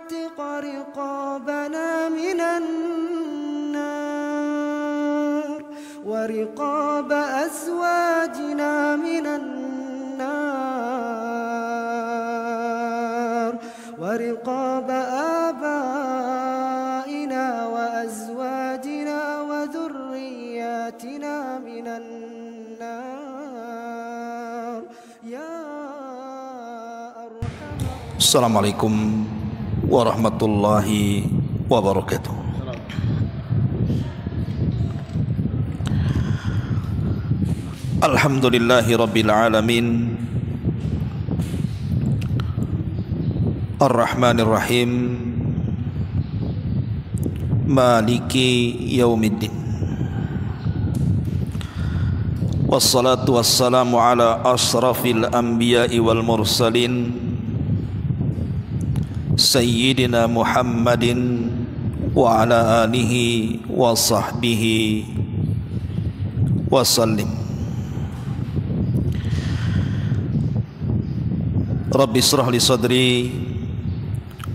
واعتق رقابنا من النار ورقاب أزواجنا من النار ورقاب آبائنا وأزواجنا وذرياتنا من النار يا أرحم. Assalamualaikum warahmatullahi wabarakatuh. Alhamdulillahi rabbil alamin, Ar-Rahmanir Rahim, Maliki Yaumiddin. Wassalatu wassalamu ala asrafil anbiya'i wal mursalin, Sayyidina Muhammadin wa ala alihi wa sahbihi wa sallim. Rabbi israh li sadri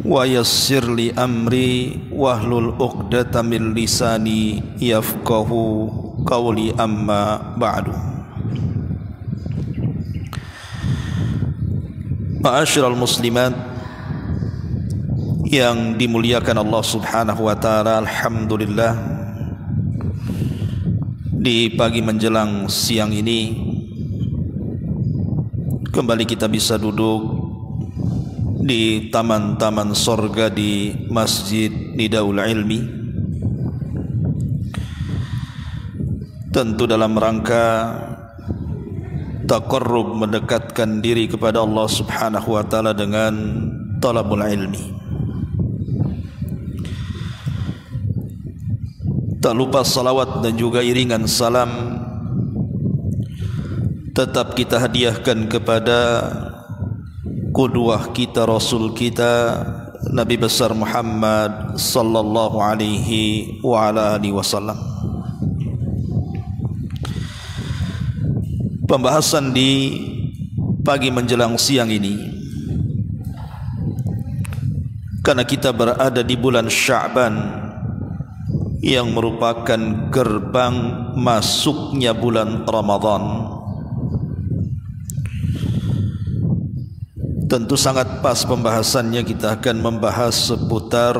wa yassir li amri wahlul 'uqdatam min lisani yafqahu qawli, amma ba'du. Ma'asyiral muslimat yang dimuliakan Allah Subhanahu wa taala, alhamdulillah di pagi menjelang siang ini kembali kita bisa duduk di taman-taman sorga di Masjid Nidaul Ilmi, tentu dalam rangka taqarrub, mendekatkan diri kepada Allah Subhanahu wa taala dengan talabul ilmi. Tak lupa salawat dan juga iringan salam tetap kita hadiahkan kepada qudwah kita, Rasul kita, Nabi besar Muhammad sallallahu alaihi wa ala alihi wasallam. Pembahasan di pagi menjelang siang ini, karena kita berada di bulan Sya'ban yang merupakan gerbang masuknya bulan Ramadan, tentu sangat pas pembahasannya. Kita akan membahas seputar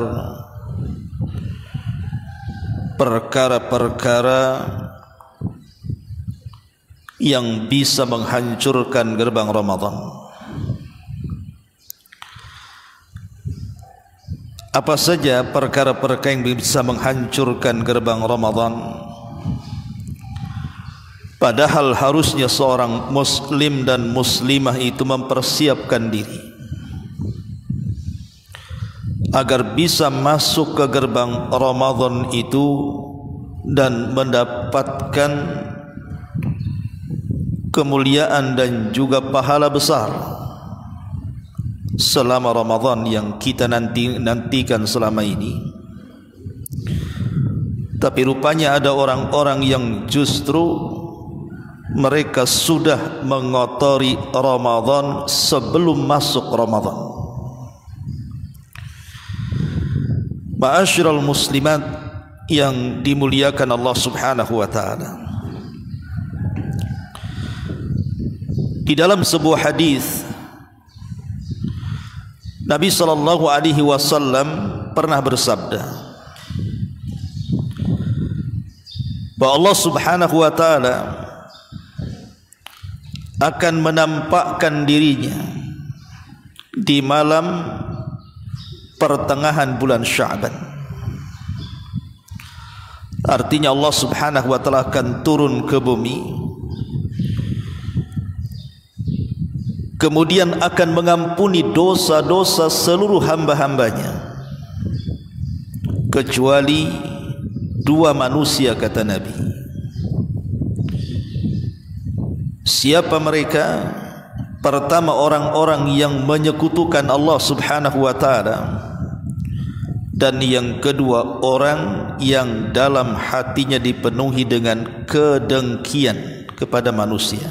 perkara-perkara yang bisa menghancurkan gerbang Ramadan. Apa saja perkara-perkara yang bisa menghancurkan gerbang Ramadan? Padahal harusnya seorang muslim dan muslimah itu mempersiapkan diri agar bisa masuk ke gerbang Ramadan itu dan mendapatkan kemuliaan dan juga pahala besar selama Ramadan yang kita nantikan selama ini. Tapi rupanya ada orang-orang yang justru mereka sudah mengotori Ramadan sebelum masuk Ramadan. Ma'asyiral muslimat yang dimuliakan Allah Subhanahu wa taala, di dalam sebuah hadis Nabi sallallahu alaihi wasallam pernah bersabda bahwa Allah Subhanahu wa taala akan menampakkan dirinya di malam pertengahan bulan Sya'ban. Artinya Allah Subhanahu wa taala akan turun ke bumi, kemudian akan mengampuni dosa-dosa seluruh hamba-hambanya kecuali dua manusia, kata Nabi. Siapa mereka? Pertama, orang-orang yang menyekutukan Allah Subhanahu wa taala, dan yang kedua, orang yang dalam hatinya dipenuhi dengan kedengkian kepada manusia.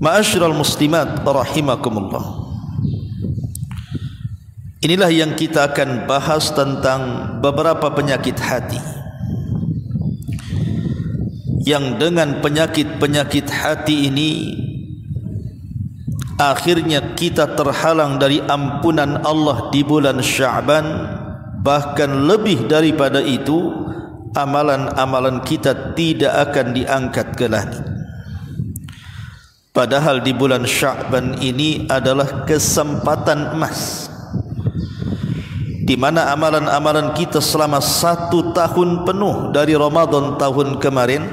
Ma'asyiral muslimat rahimakumullah, Inilah yang kita akan bahas tentang beberapa penyakit hati, yang dengan penyakit-penyakit hati ini akhirnya kita terhalang dari ampunan Allah di bulan Sya'ban. Bahkan lebih daripada itu, amalan-amalan kita tidak akan diangkat ke langit. Padahal di bulan Sya'ban ini adalah kesempatan emas, di mana amalan-amalan kita selama 1 tahun penuh dari Ramadan tahun kemarin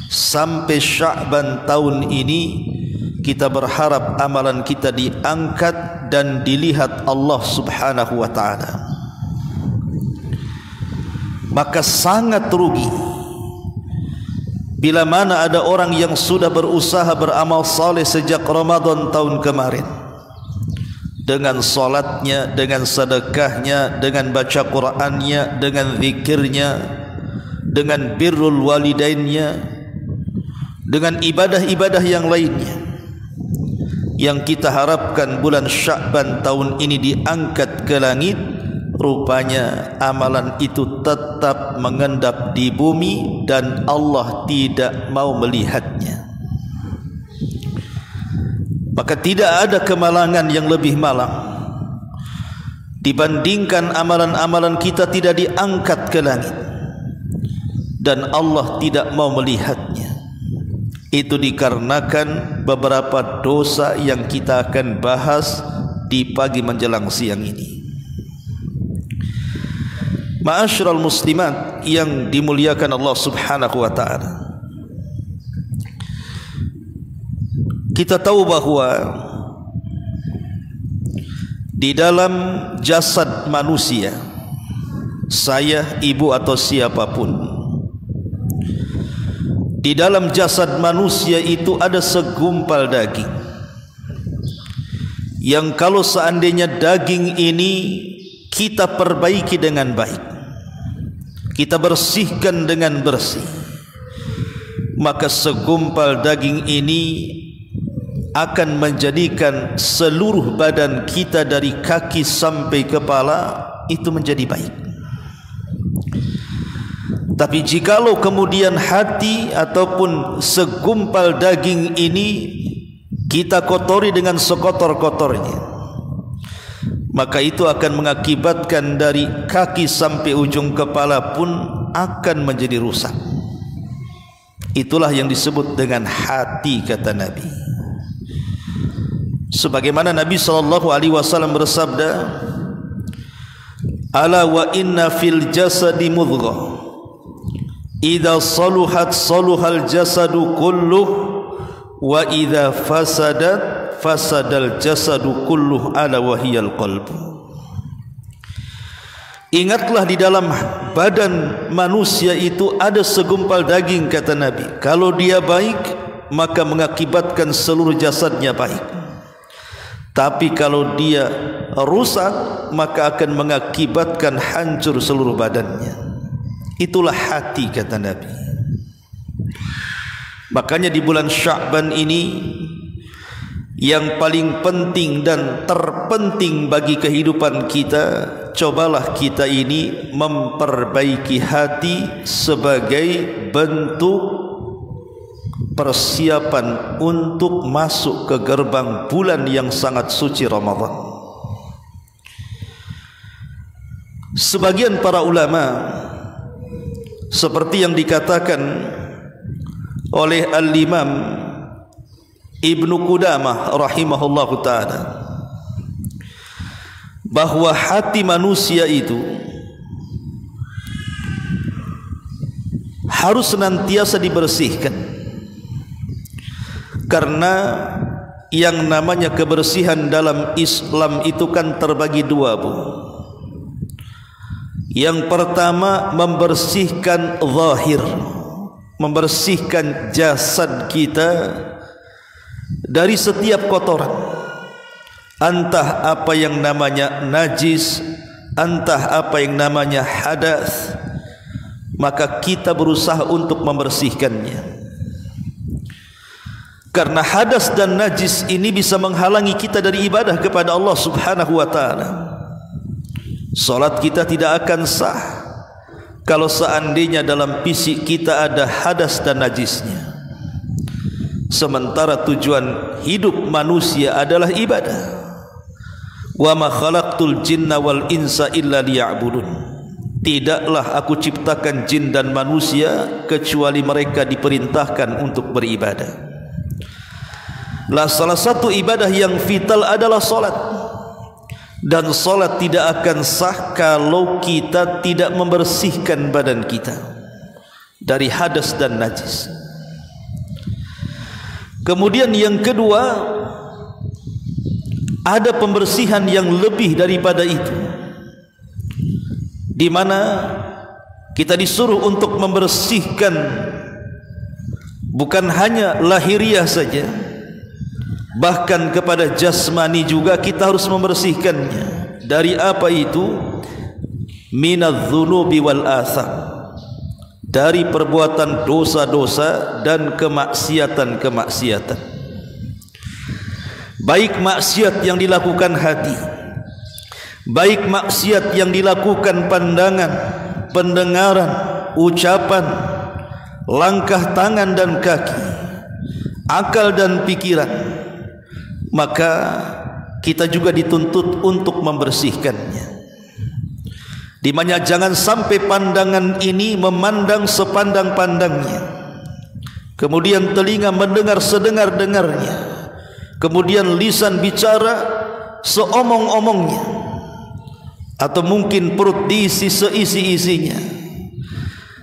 sampai Sya'ban tahun ini, kita berharap amalan kita diangkat dan dilihat Allah Subhanahu wa ta'ala. Maka sangat rugi bila mana ada orang yang sudah berusaha beramal saleh sejak Ramadan tahun kemarin, dengan solatnya, dengan sedekahnya, dengan baca Qur'annya, dengan zikirnya, dengan birrul walidainnya, dengan ibadah-ibadah yang lainnya, yang kita harapkan bulan Sya'ban tahun ini diangkat ke langit. Rupanya amalan itu tetap mengendap di bumi dan Allah tidak mau melihatnya. Maka tidak ada kemalangan yang lebih malang dibandingkan amalan-amalan kita tidak diangkat ke langit dan Allah tidak mau melihatnya. Itu dikarenakan beberapa dosa yang kita akan bahas di pagi menjelang siang ini. Ma'asyiral muslimat yang dimuliakan Allah Subhanahu wa ta'ala, kita tahu bahwa di dalam jasad manusia, saya, ibu atau siapapun, di dalam jasad manusia itu ada segumpal daging yang kalau seandainya daging ini kita perbaiki dengan baik, kita bersihkan dengan bersih, maka segumpal daging ini akan menjadikan seluruh badan kita dari kaki sampai kepala itu menjadi baik. Tapi jikalau kemudian hati ataupun segumpal daging ini kita kotori dengan sekotor-kotornya, maka itu akan mengakibatkan dari kaki sampai ujung kepala pun akan menjadi rusak. Itulah yang disebut dengan hati, kata Nabi. Sebagaimana Nabi SAW bersabda, ala wa inna fil jasadi mudghah idza saluhat saluhal jasadu kulluh wa idza fasadat fasadal jasadu kulluh ala wahiyal qalbu. Ingatlah, di dalam badan manusia itu ada segumpal daging, kata Nabi. Kalau dia baik, maka mengakibatkan seluruh jasadnya baik. Tapi kalau dia rusak, maka akan mengakibatkan hancur seluruh badannya. Itulah hati, kata Nabi. Makanya di bulan Sya'ban ini, yang paling penting dan terpenting bagi kehidupan kita, cobalah kita ini memperbaiki hati sebagai bentuk persiapan untuk masuk ke gerbang bulan yang sangat suci Ramadan. Sebagian para ulama, seperti yang dikatakan oleh Al-Imam Ibnu Qudamah rahimahullahu ta'ala, bahwa hati manusia itu harus senantiasa dibersihkan, karena yang namanya kebersihan dalam Islam itu kan terbagi dua, Bu. Yang pertama, membersihkan zahir, membersihkan jasad kita dari setiap kotoran, entah apa yang namanya najis, entah apa yang namanya hadas, maka kita berusaha untuk membersihkannya. Karena hadas dan najis ini bisa menghalangi kita dari ibadah kepada Allah Subhanahu wa ta'ala. Salat kita tidak akan sah kalau seandainya dalam fisik kita ada hadas dan najisnya. Sementara tujuan hidup manusia adalah ibadah. Wa ma khalaqtul jinna wal insa illa liya'budun. Tidaklah aku ciptakan jin dan manusia kecuali mereka diperintahkan untuk beribadah. Lah salah satu ibadah yang vital adalah salat. Dan salat tidak akan sah kalau kita tidak membersihkan badan kita dari hadas dan najis. Kemudian yang kedua, ada pembersihan yang lebih daripada itu, di mana kita disuruh untuk membersihkan bukan hanya lahiriah saja, bahkan kepada jasmani juga kita harus membersihkannya. Dari apa itu? Minadz-dzunubi wal atham, dari perbuatan dosa-dosa dan kemaksiatan-kemaksiatan. Baik maksiat yang dilakukan hati, baik maksiat yang dilakukan pandangan, pendengaran, ucapan, langkah tangan dan kaki, akal dan pikiran, maka kita juga dituntut untuk membersihkannya. Di mana jangan sampai pandangan ini memandang sepandang-pandangnya, kemudian telinga mendengar sedengar-dengarnya, kemudian lisan bicara seomong-omongnya, atau mungkin perut diisi seisi-isinya.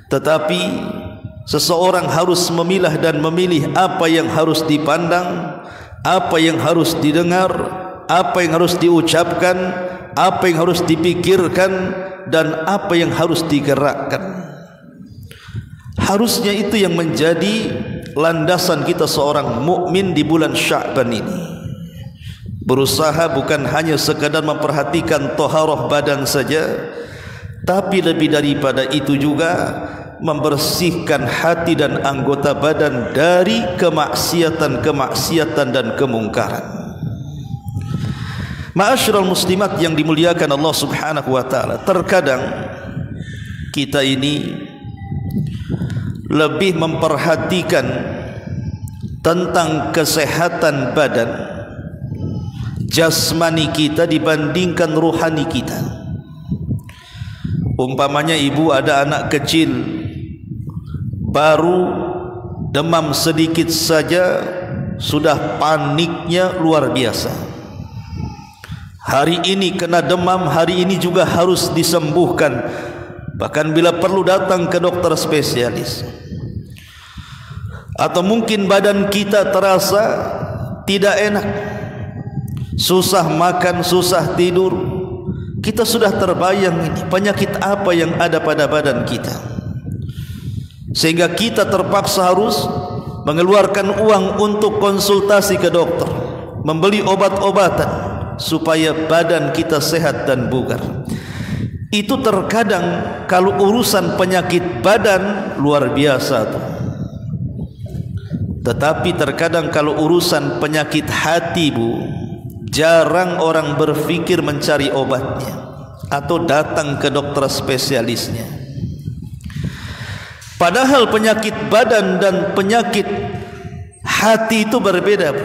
Tetapi seseorang harus memilah dan memilih apa yang harus dipandang, apa yang harus didengar, apa yang harus diucapkan, apa yang harus dipikirkan, dan apa yang harus digerakkan. Harusnya itu yang menjadi landasan kita seorang mukmin di bulan Sya'ban ini. Berusaha bukan hanya sekadar memperhatikan taharah badan saja, tapi lebih daripada itu juga membersihkan hati dan anggota badan dari kemaksiatan-kemaksiatan dan kemungkaran. Ma'asyiral muslimat yang dimuliakan Allah Subhanahu wa taala, terkadang kita ini lebih memperhatikan tentang kesehatan badan jasmani kita dibandingkan ruhani kita. Umpamanya ibu ada anak kecil baru demam sedikit saja sudah paniknya luar biasa. Hari ini kena demam, hari ini juga harus disembuhkan, bahkan bila perlu datang ke dokter spesialis. Atau mungkin badan kita terasa tidak enak, susah makan, susah tidur, kita sudah terbayang ini penyakit apa yang ada pada badan kita, sehingga kita terpaksa harus mengeluarkan uang untuk konsultasi ke dokter, membeli obat-obatan supaya badan kita sehat dan bugar. Itu terkadang kalau urusan penyakit badan luar biasa tuh. Tetapi terkadang kalau urusan penyakit hati, Bu, jarang orang berpikir mencari obatnya atau datang ke dokter spesialisnya. Padahal penyakit badan dan penyakit hati itu berbeda, Bu.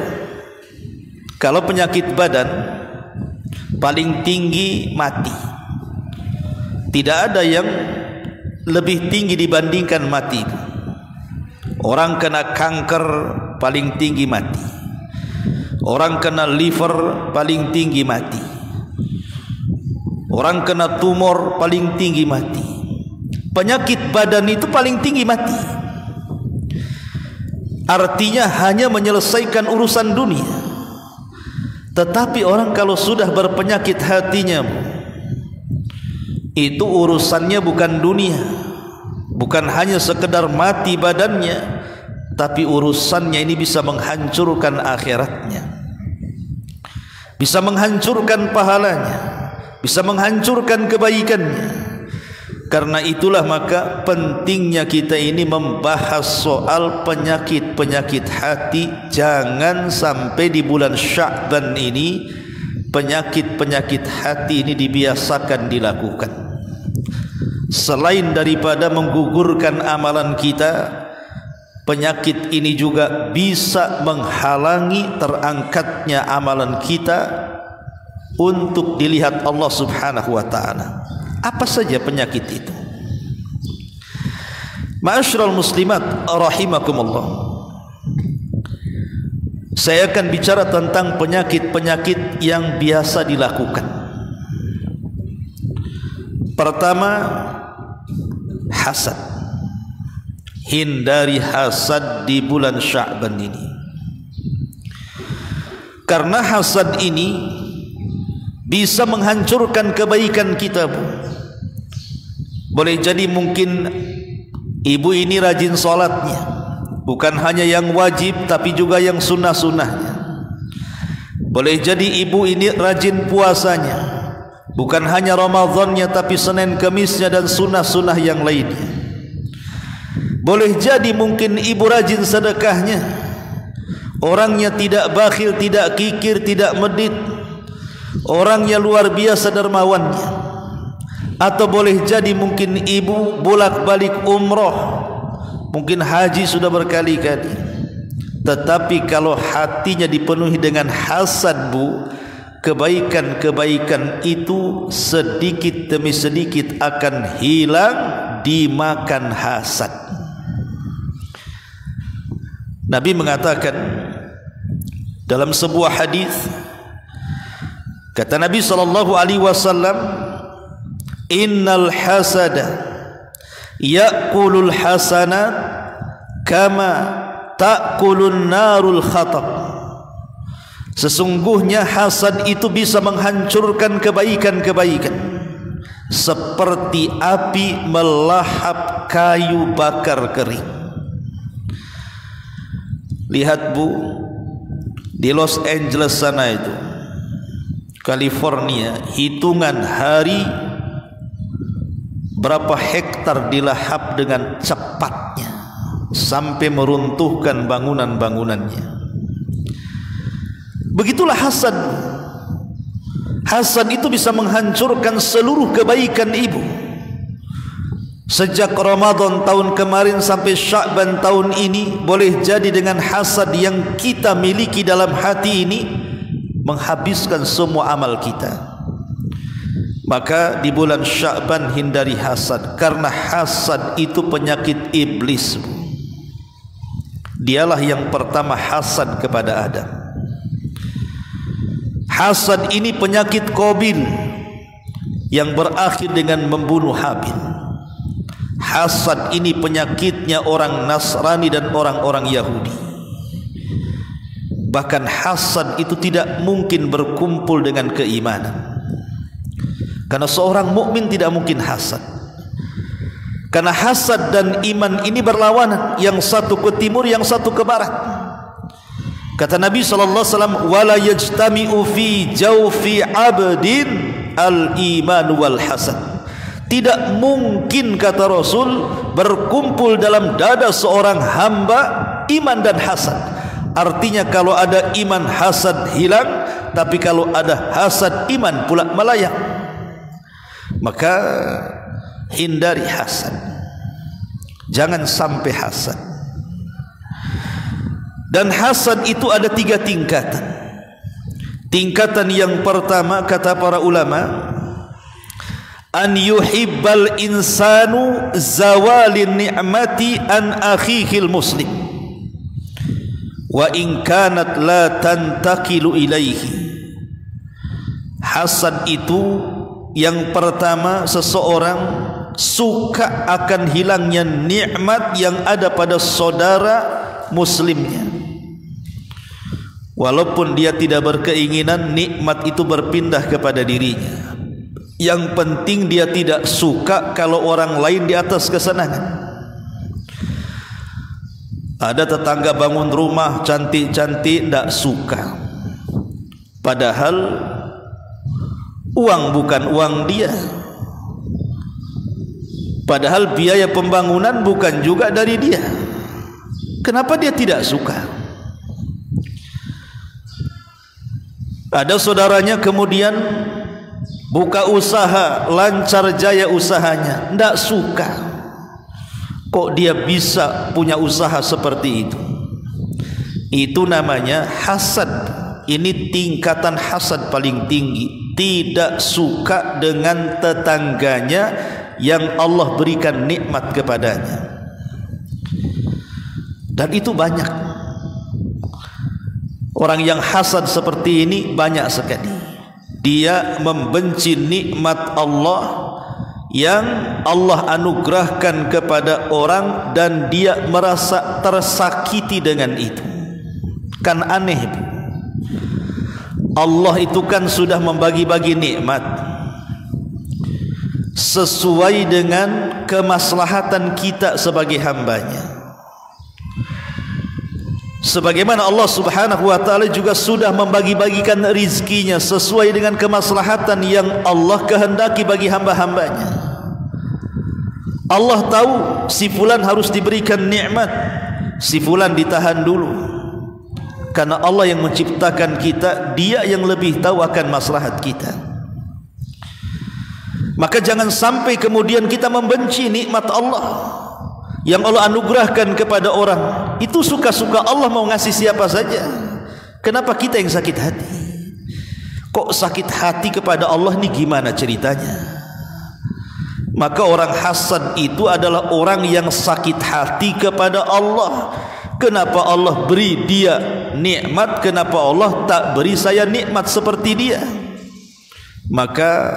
Kalau penyakit badan paling tinggi mati. Tidak ada yang lebih tinggi dibandingkan mati. Orang kena kanker paling tinggi mati. Orang kena liver paling tinggi mati. Orang kena tumor paling tinggi mati. Penyakit badan itu paling tinggi mati. Artinya hanya menyelesaikan urusan dunia. Tetapi orang kalau sudah berpenyakit hatinya, itu urusannya bukan dunia, bukan hanya sekedar mati badannya, tapi urusannya ini bisa menghancurkan akhiratnya, bisa menghancurkan pahalanya, bisa menghancurkan kebaikannya. Karena itulah maka pentingnya kita ini membahas soal penyakit-penyakit hati. Jangan sampai di bulan Sya'ban ini penyakit-penyakit hati ini dibiasakan dilakukan. Selain daripada menggugurkan amalan kita, penyakit ini juga bisa menghalangi terangkatnya amalan kita untuk dilihat Allah Subhanahu wa ta'ala. Apa saja penyakit itu? Ma'asyiral muslimat rahimakumullah, saya akan bicara tentang penyakit-penyakit yang biasa dilakukan. Pertama, hasad. Hindari hasad di bulan Sya'ban ini, karena hasad ini bisa menghancurkan kebaikan kita. Boleh jadi mungkin ibu ini rajin sholatnya, bukan hanya yang wajib tapi juga yang sunnah-sunnahnya. Boleh jadi ibu ini rajin puasanya, bukan hanya Ramadannya tapi Senin Kemisnya dan sunnah-sunnah yang lainnya. Boleh jadi mungkin ibu rajin sedekahnya, orangnya tidak bakhil, tidak kikir, tidak medit, orangnya luar biasa dermawannya. Atau boleh jadi mungkin ibu bolak-balik umroh, mungkin haji sudah berkali-kali, tetapi kalau hatinya dipenuhi dengan hasad, bu, kebaikan-kebaikan itu sedikit demi sedikit akan hilang dimakan hasad. Nabi mengatakan dalam sebuah hadis, kata Nabi SAW, innal hasada ya'kulul hasanat kama ta'kulun narul khatab. Sesungguhnya hasad itu bisa menghancurkan kebaikan-kebaikan seperti api melahap kayu bakar kering. Lihat bu, di Los Angeles sana itu, California, hitungan hari berapa hektar dilahap dengan cepatnya sampai meruntuhkan bangunan-bangunannya. Begitulah hasad. Hasad itu bisa menghancurkan seluruh kebaikan ibu. Sejak Ramadan tahun kemarin sampai Sya'ban tahun ini, boleh jadi dengan hasad yang kita miliki dalam hati ini menghabiskan semua amal kita. Maka di bulan Sya'ban hindari hasad, karena hasad itu penyakit iblis. Dialah yang pertama hasad kepada Adam. Hasad ini penyakit Qabil yang berakhir dengan membunuh Habil. Hasad ini penyakitnya orang Nasrani dan orang-orang Yahudi. Bahkan hasad itu tidak mungkin berkumpul dengan keimanan, karena seorang mukmin tidak mungkin hasad. Karena hasad dan iman ini berlawanan, yang satu ke timur, yang satu ke barat. Kata Nabi SAW, wala yajtami'u fi jawfi abdin al-iman wal hasad. Tidak mungkin, kata Rasul, berkumpul dalam dada seorang hamba iman dan hasad. Artinya kalau ada iman, hasad hilang, tapi kalau ada hasad, iman pula melayang. Maka hindari hasad, jangan sampai hasad. Dan hasad itu ada 3 tingkatan. Tingkatan yang pertama, kata para ulama, an yuhibbal insanu zawalin ni'mati an akhihil muslim wa in kanat la tantakilu ilaihi. Hasad itu yang pertama, seseorang suka akan hilangnya nikmat yang ada pada saudara muslimnya, walaupun dia tidak berkeinginan nikmat itu berpindah kepada dirinya. Yang penting dia tidak suka kalau orang lain di atas kesenangan. Ada tetangga bangun rumah cantik-cantik, tidak suka, padahal uang bukan uang dia, padahal biaya pembangunan bukan juga dari dia. Kenapa dia tidak suka? Ada saudaranya kemudian buka usaha, lancar jaya usahanya, tidak suka. Kok dia bisa punya usaha seperti itu? Itu namanya hasad. Ini tingkatan hasad paling tinggi. Tidak suka dengan tetangganya yang Allah berikan nikmat kepadanya. Dan itu banyak. Orang yang hasad seperti ini banyak sekali. Dia membenci nikmat Allah yang Allah anugerahkan kepada orang, dan dia merasa tersakiti dengan itu. Kan aneh. Allah itu kan sudah membagi-bagi nikmat sesuai dengan kemaslahatan kita sebagai hambanya. Sebagaimana Allah subhanahu wa ta'ala juga sudah membagi-bagikan rizkinya sesuai dengan kemaslahatan yang Allah kehendaki bagi hamba-hambanya. Allah tahu si fulan harus diberikan nikmat, si fulan ditahan dulu. Karena Allah yang menciptakan kita, Dia yang lebih tahu akan maslahat kita. Maka jangan sampai kemudian kita membenci nikmat Allah yang Allah anugerahkan kepada orang. Itu suka-suka Allah mau ngasih siapa saja. Kenapa kita yang sakit hati? Kok sakit hati kepada Allah ini gimana ceritanya? Maka orang hasad itu adalah orang yang sakit hati kepada Allah. Kenapa Allah beri dia nikmat, kenapa Allah tak beri saya nikmat seperti dia? Maka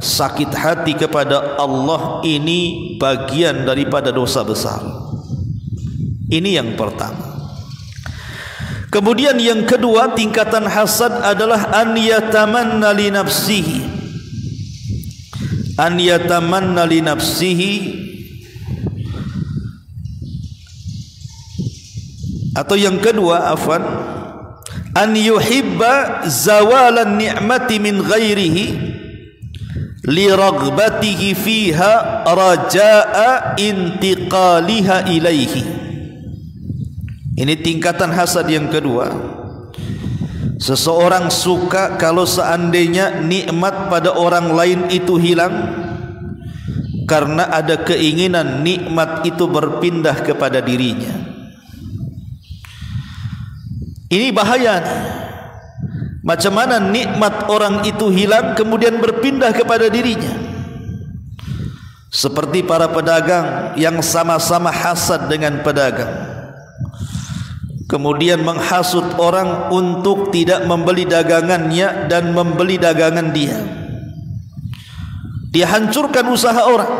sakit hati kepada Allah ini bagian daripada dosa besar. Ini yang pertama. Kemudian yang kedua, tingkatan hasad adalah an yatamanna li nafsihi. An yatamanna li nafsihi, atau yang kedua, afwan, an yuhibba zawalan ni'mati min ghairihi li raghbatihi fiha raja'a intiqaliha ilaihi. Ini tingkatan hasad yang kedua. Seseorang suka kalau seandainya nikmat pada orang lain itu hilang, karena ada keinginan nikmat itu berpindah kepada dirinya. Ini bahaya. Macam mana nikmat orang itu hilang kemudian berpindah kepada dirinya? Seperti para pedagang yang sama-sama hasad dengan pedagang, kemudian menghasut orang untuk tidak membeli dagangannya dan membeli dagangan dia. Dia hancurkan usaha orang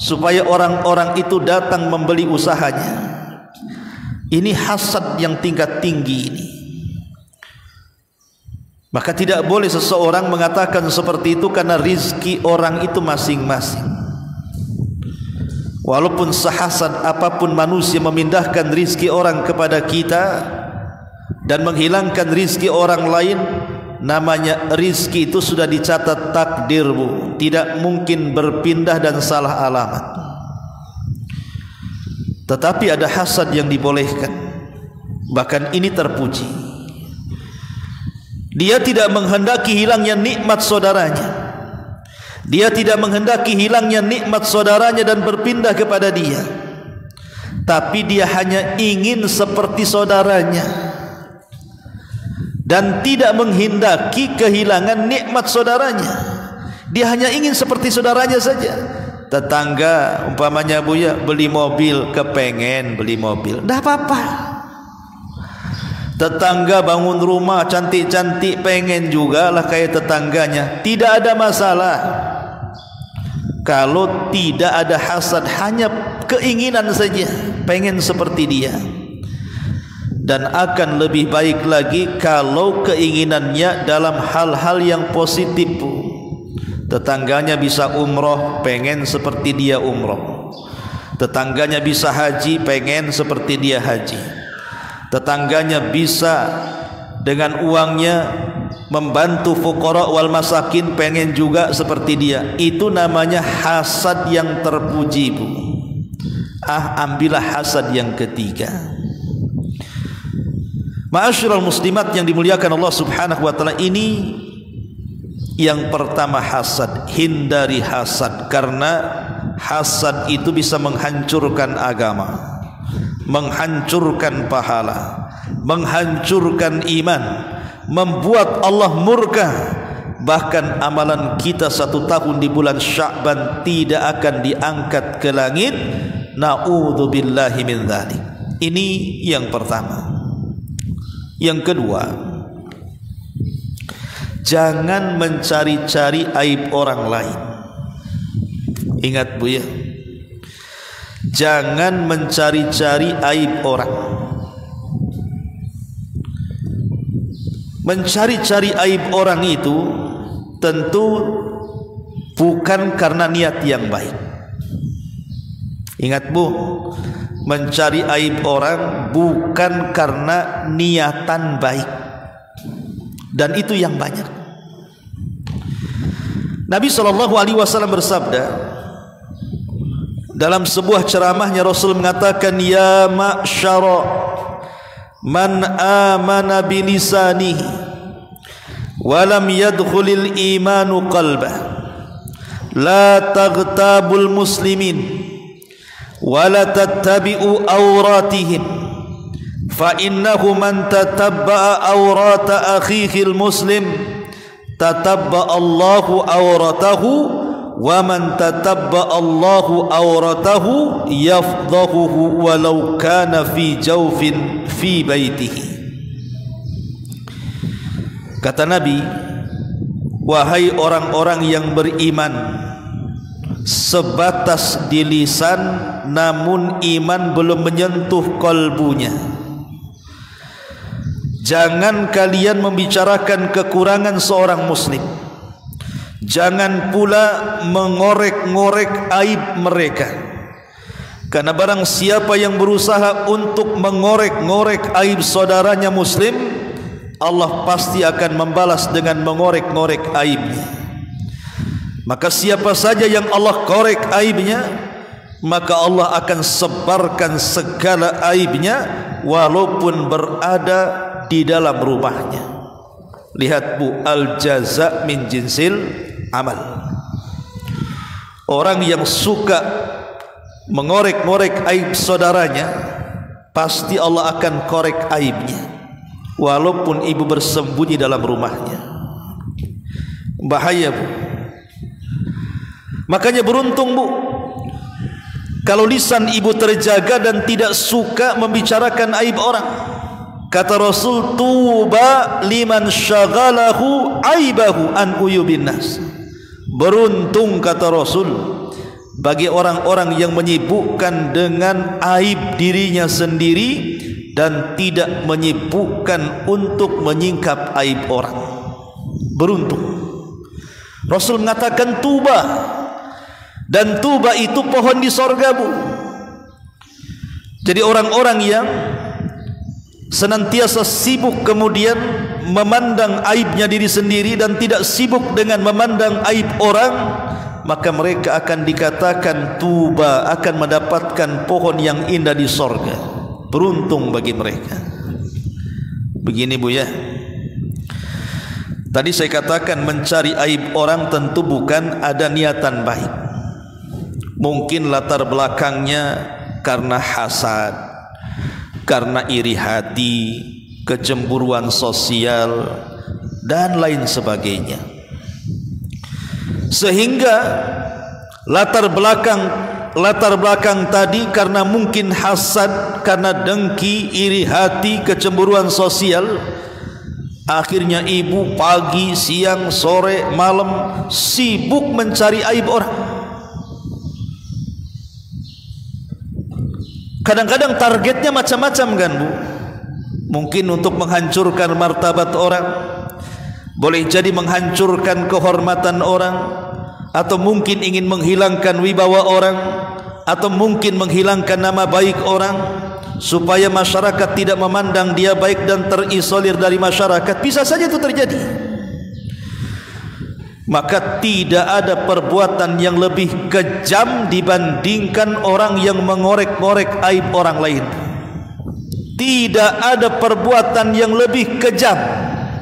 supaya orang-orang itu datang membeli usahanya. Ini hasad yang tingkat tinggi ini. Maka tidak boleh seseorang mengatakan seperti itu, karena rizki orang itu masing-masing. Walaupun sehasad apapun manusia memindahkan rizki orang kepada kita dan menghilangkan rizki orang lain, namanya rizki itu sudah dicatat takdirmu, tidak mungkin berpindah dan salah alamat. Tetapi ada hasad yang dibolehkan, bahkan ini terpuji. Dia tidak menghendaki hilangnya nikmat saudaranya. Dia tidak menghendaki hilangnya nikmat saudaranya dan berpindah kepada dia, tapi dia hanya ingin seperti saudaranya dan tidak menghendaki kehilangan nikmat saudaranya. Dia hanya ingin seperti saudaranya saja. Tetangga umpamanya, Buya beli mobil, kepengen beli mobil, dah apa-apa. Tetangga bangun rumah cantik-cantik, pengen juga lah kayak tetangganya, tidak ada masalah. Kalau tidak ada hasad, hanya keinginan saja, pengen seperti dia. Dan akan lebih baik lagi kalau keinginannya dalam hal-hal yang positif. Tetangganya bisa umroh, pengen seperti dia umroh. Tetangganya bisa haji, pengen seperti dia haji. Tetangganya bisa dengan uangnya membantu fuqara wal masakin, pengen juga seperti dia. Itu namanya hasad yang terpuji, Bu. Ambillah hasad yang ketiga. Ma'asyiral muslimat yang dimuliakan Allah Subhanahu wa taala, ini yang pertama hasad. Hindari hasad, karena hasad itu bisa menghancurkan agama, menghancurkan pahala, menghancurkan iman, membuat Allah murka. Bahkan amalan kita 1 tahun di bulan Sya'ban tidak akan diangkat ke langit. Na'udzubillahi min dzalik. Ini yang pertama. Yang kedua, jangan mencari-cari aib orang lain. Ingat Bu ya, jangan mencari-cari aib orang. Mencari-cari aib orang itu tentu bukan karena niat yang baik. Ingat Bu, mencari aib orang bukan karena niatan baik, dan itu yang banyak. Nabi SAW bersabda dalam sebuah ceramahnya, Rasul mengatakan, ya ma'syara man amana bilisanihi walam yadkhulil imanu qalbah la taghtabul muslimin wala tattabi'u awratihim fa innahu man tatabba'a awrata akhihil muslim tatabba'a Allahu awratahu wa man tatabba'a Allahu awratahu yafdahuhu walau kana fi jawfin fi baitihi. Kata Nabi, wahai orang-orang yang beriman, sebatas di lisan namun iman belum menyentuh kalbunya, jangan kalian membicarakan kekurangan seorang muslim, jangan pula mengorek-ngorek aib mereka, karena barang siapa yang berusaha untuk mengorek-ngorek aib saudaranya muslim, Allah pasti akan membalas dengan mengorek-ngorek aibnya. Maka siapa saja yang Allah korek aibnya, maka Allah akan sebarkan segala aibnya walaupun berada di dalam rumahnya. Lihat Bu, al-jaza min jinsil amal. Orang yang suka mengorek-ngorek aib saudaranya, pasti Allah akan korek aibnya walaupun ibu bersembunyi dalam rumahnya. Bahaya Bu. Makanya beruntung Bu kalau lisan ibu terjaga dan tidak suka membicarakan aib orang. Kata Rasul, tuba liman syaghalahu aibahu an uyubin nas. Beruntung, kata Rasul, bagi orang-orang yang menyibukkan dengan aib dirinya sendiri dan tidak menyibukkan untuk menyingkap aib orang. Beruntung. Rasul mengatakan tuba, dan tuba itu pohon di sorga Bu. Jadi orang-orang yang senantiasa sibuk kemudian memandang aibnya diri sendiri dan tidak sibuk dengan memandang aib orang, maka mereka akan dikatakan tuba, akan mendapatkan pohon yang indah di sorga. Beruntung bagi mereka. Begini Bu ya, tadi saya katakan mencari aib orang tentu bukan ada niatan baik. Mungkin latar belakangnya karena hasad, karena iri hati, kecemburuan sosial, dan lain sebagainya. Sehingga latar belakang tadi karena mungkin hasad, karena dengki, iri hati, kecemburuan sosial, akhirnya ibu pagi, siang, sore, malam sibuk mencari aib orang. Kadang-kadang targetnya macam-macam kan Bu. Mungkin untuk menghancurkan martabat orang, boleh jadi menghancurkan kehormatan orang, atau mungkin ingin menghilangkan wibawa orang, atau mungkin menghilangkan nama baik orang supaya masyarakat tidak memandang dia baik dan terisolir dari masyarakat. Bisa saja itu terjadi. Maka tidak ada perbuatan yang lebih kejam dibandingkan orang yang mengorek-ngorek aib orang lain. Tidak ada perbuatan yang lebih kejam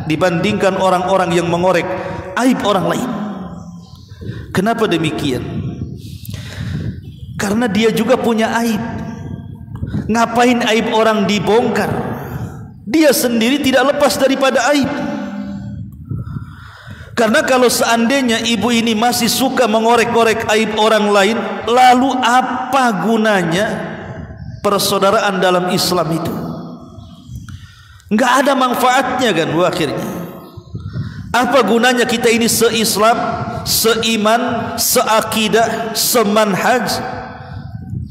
dibandingkan orang-orang yang mengorek aib orang lain. Kenapa demikian? Karena dia juga punya aib. Ngapain aib orang dibongkar? Dia sendiri tidak lepas daripada aib. Karena kalau seandainya ibu ini masih suka mengorek-orek aib orang lain, lalu apa gunanya persaudaraan dalam Islam itu? Enggak ada manfaatnya kan akhirnya. Apa gunanya kita ini se-Islam, seiman, seakidah, semanhaj?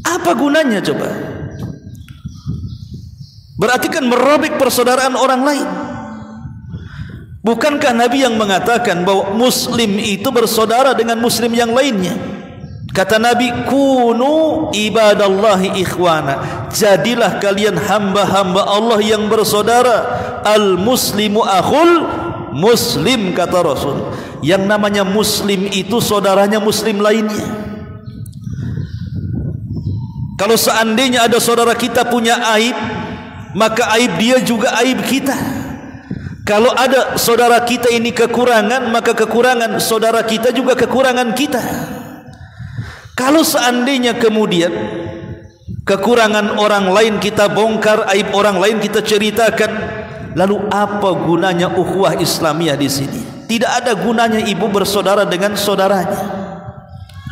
Apa gunanya coba? Berarti kan merobek persaudaraan orang lain. Bukankah Nabi yang mengatakan bahwa muslim itu bersaudara dengan muslim yang lainnya? Kata Nabi, kunu ibadallahi ikhwana. Jadilah kalian hamba-hamba Allah yang bersaudara. Al-muslimu akhul muslim, kata Rasul. Yang namanya muslim itu saudaranya muslim lainnya. Kalau seandainya ada saudara kita punya aib, maka aib dia juga aib kita. Kalau ada saudara kita ini kekurangan, maka kekurangan saudara kita juga kekurangan kita. Kalau seandainya kemudian kekurangan orang lain kita bongkar, aib orang lain kita ceritakan, lalu apa gunanya ukhuwah Islamiyah di sini? Tidak ada gunanya ibu bersaudara dengan saudaranya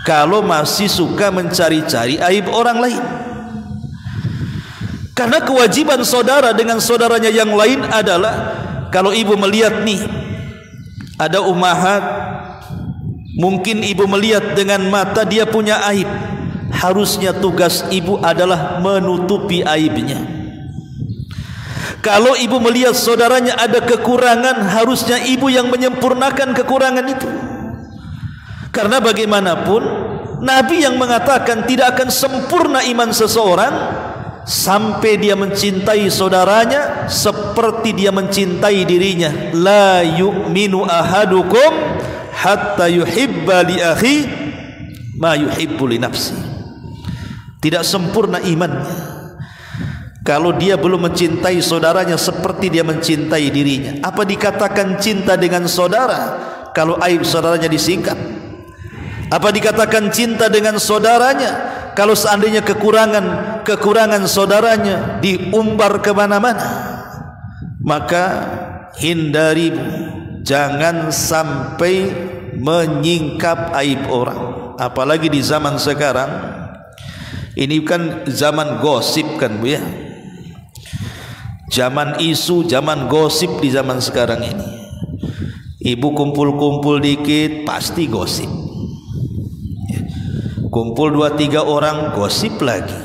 kalau masih suka mencari-cari aib orang lain. Karena kewajiban saudara dengan saudaranya yang lain adalah, kalau ibu melihat nih ada ummahat, mungkin ibu melihat dengan mata dia punya aib, harusnya tugas ibu adalah menutupi aibnya. Kalau ibu melihat saudaranya ada kekurangan, harusnya ibu yang menyempurnakan kekurangan itu. Karena bagaimanapun Nabi yang mengatakan tidak akan sempurna iman seseorang sampai dia mencintai saudaranya seperti dia mencintai dirinya. La yu'minu ahadukum hatta yuhibba li akhi ma yuhibbu li nafsi. Tidak sempurna imannya kalau dia belum mencintai saudaranya seperti dia mencintai dirinya. Apa dikatakan cinta dengan saudara kalau aib saudaranya disingkap? Apa dikatakan cinta dengan saudaranya kalau seandainya kekurangan saudaranya diumbar kemana-mana? Maka hindari, jangan sampai menyingkap aib orang. Apalagi di zaman sekarang ini kan zaman gosip kan Bu ya, zaman isu, zaman gosip di zaman sekarang ini. Ibu kumpul-kumpul dikit pasti gosip, kumpul 2-3 orang gosip lagi.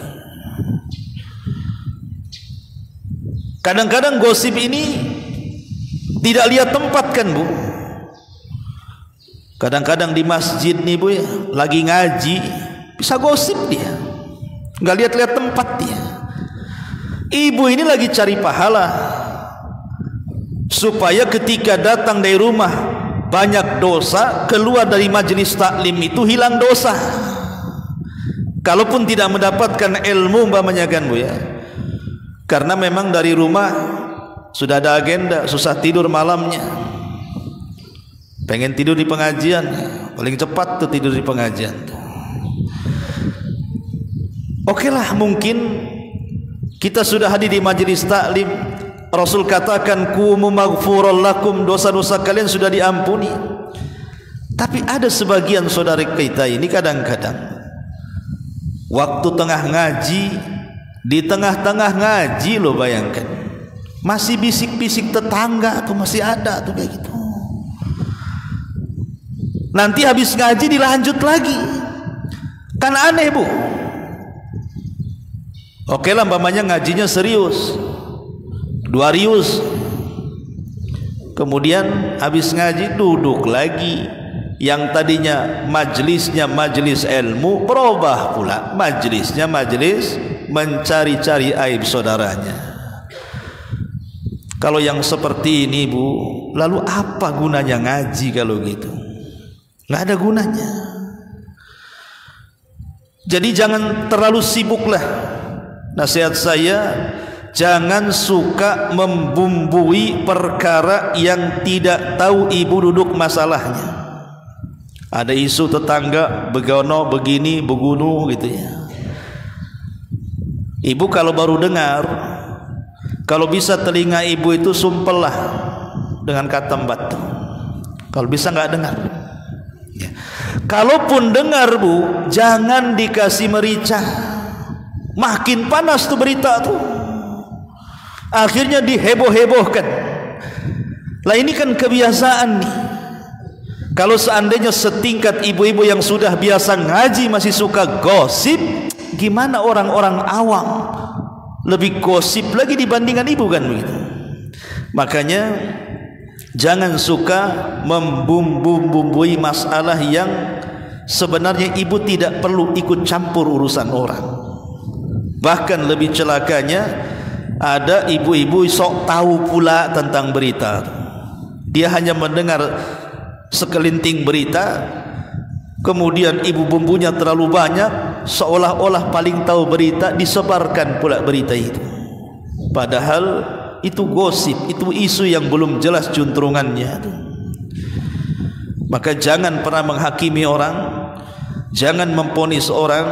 Kadang-kadang gosip ini tidak lihat tempat kan Bu. Kadang-kadang di masjid nih Bu ya, lagi ngaji bisa gosip dia, nggak lihat-lihat tempat dia. Ibu ini lagi cari pahala supaya ketika datang dari rumah banyak dosa, keluar dari majelis taklim itu hilang dosa. Kalaupun tidak mendapatkan ilmu umpamanya kan Bu ya, karena memang dari rumah sudah ada agenda, susah tidur malamnya, pengen tidur di pengajian, paling cepat tuh tidur di pengajian. Oke lah, mungkin kita sudah hadir di majelis taklim, Rasul katakan kumu maghfuran lakum, dosa-dosa kalian sudah diampuni. Tapi ada sebagian saudara kita ini kadang-kadang waktu tengah ngaji, di tengah-tengah ngaji loh, bayangkan masih bisik-bisik tetangga tuh, masih ada tuh kayak gitu. Nanti habis ngaji dilanjut lagi, kan aneh Bu. Oke lah, umpamanya ngajinya serius, 2 rius, kemudian habis ngaji duduk lagi. Yang tadinya majelisnya majelis ilmu, berubah pula majelisnya majelis mencari-cari aib saudaranya. Kalau yang seperti ini Bu, lalu apa gunanya ngaji kalau gitu? Nggak ada gunanya. Jadi jangan terlalu sibuklah. Nasihat saya, jangan suka membumbui perkara yang tidak tahu ibu duduk masalahnya. Ada isu tetangga begono begini begunu gitu ya. Ibu kalau baru dengar, kalau bisa telinga ibu itu sumpellah dengan katam batu. Kalau bisa nggak dengar. Ya. Kalaupun dengar bu, jangan dikasih merica. Makin panas tuh berita tuh. Akhirnya diheboh-hebohkan. Lah ini kan kebiasaan nih. Kalau seandainya setingkat ibu-ibu yang sudah biasa ngaji masih suka gosip, gimana orang-orang awam? Lebih gosip lagi dibandingkan ibu kan begitu. Makanya jangan suka membumbui masalah yang sebenarnya ibu tidak perlu ikut campur urusan orang. Bahkan lebih celakanya, ada ibu-ibu sok tahu pula tentang berita. Dia hanya mendengar sekelinting berita, kemudian ibu bumbunya terlalu banyak, seolah-olah paling tahu berita, disebarkan pula berita itu. Padahal itu gosip, itu isu yang belum jelas juntrungannya. Maka jangan pernah menghakimi orang, jangan memponis orang,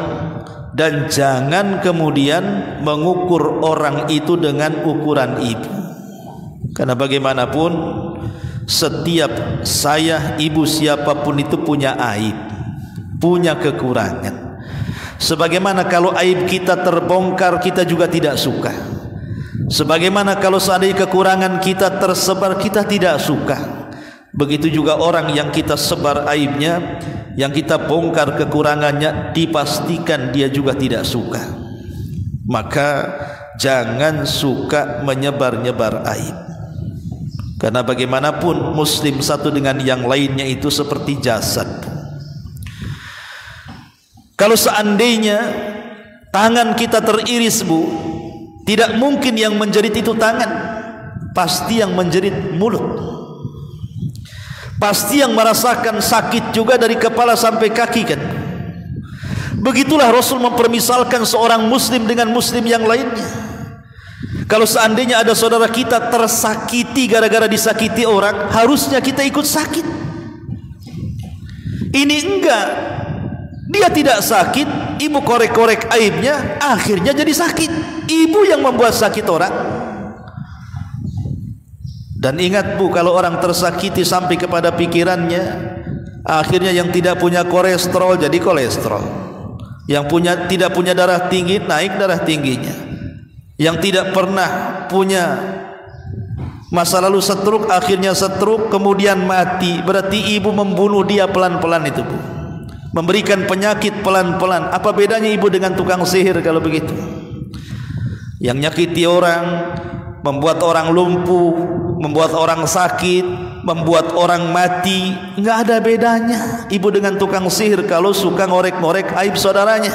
dan jangan kemudian mengukur orang itu dengan ukuran ibu. Karena bagaimanapun setiap saya, ibu, siapapun itu punya aib, punya kekurangan. Sebagaimana kalau aib kita terbongkar, kita juga tidak suka. Sebagaimana kalau seandainya kekurangan kita tersebar, kita tidak suka. Begitu juga orang yang kita sebar aibnya, yang kita bongkar kekurangannya, dipastikan dia juga tidak suka. Maka jangan suka menyebar-nyebar aib. Karena bagaimanapun muslim satu dengan yang lainnya itu seperti jasad. Kalau seandainya tangan kita teriris bu, tidak mungkin yang menjerit itu tangan, pasti yang menjerit mulut. Pasti yang merasakan sakit juga dari kepala sampai kaki kan. Begitulah Rasul mempermisalkan seorang muslim dengan muslim yang lainnya. Kalau seandainya ada saudara kita tersakiti gara-gara disakiti orang, harusnya kita ikut sakit. Ini enggak, dia tidak sakit, ibu korek-korek aibnya, akhirnya jadi sakit. Ibu yang membuat sakit orang. Dan ingat bu, kalau orang tersakiti sampai kepada pikirannya, akhirnya yang tidak punya kolesterol jadi kolesterol, yang tidak punya darah tinggi naik darah tingginya, yang tidak pernah punya masa lalu stroke akhirnya stroke, kemudian mati. Berarti ibu membunuh dia pelan-pelan itu bu, memberikan penyakit pelan-pelan. Apa bedanya ibu dengan tukang sihir kalau begitu? Yang nyakiti orang, membuat orang lumpuh, membuat orang sakit, membuat orang mati, nggak ada bedanya ibu dengan tukang sihir kalau suka ngorek-ngorek aib saudaranya.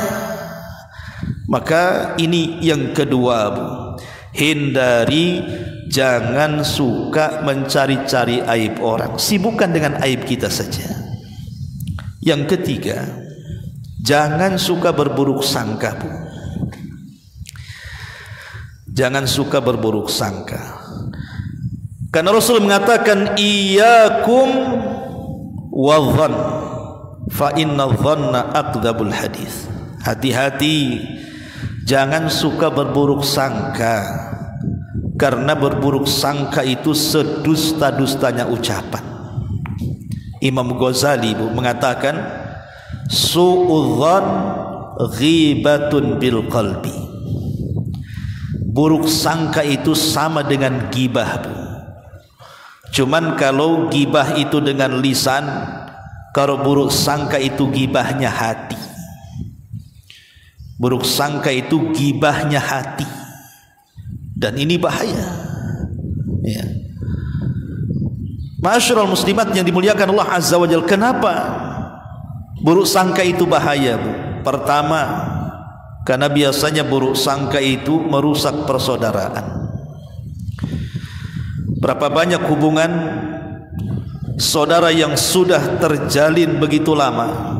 Maka ini yang kedua bu, hindari, jangan suka mencari-cari aib orang, sibukkan dengan aib kita saja. Yang ketiga, jangan suka berburuk sangka bu. Jangan suka berburuk sangka. Karena Rasul mengatakan iyyakum wadh-dhann fa inna dhanna akdzabul hadis. Hati-hati, jangan suka berburuk sangka, karena berburuk sangka itu sedusta-dustanya ucapan. Imam Ghazali bu mengatakan su'udzan ghibatun bil qalbi. Buruk sangka itu sama dengan gibah bu. Cuman kalau gibah itu dengan lisan, kalau buruk sangka itu gibahnya hati. Buruk sangka itu gibahnya hati, dan ini bahaya ya. Masyarul muslimat yang dimuliakan Allah Azza wa Jalla, kenapa buruk sangka itu bahaya bu? Pertama, karena biasanya buruk sangka itu merusak persaudaraan. Berapa banyak hubungan saudara yang sudah terjalin begitu lama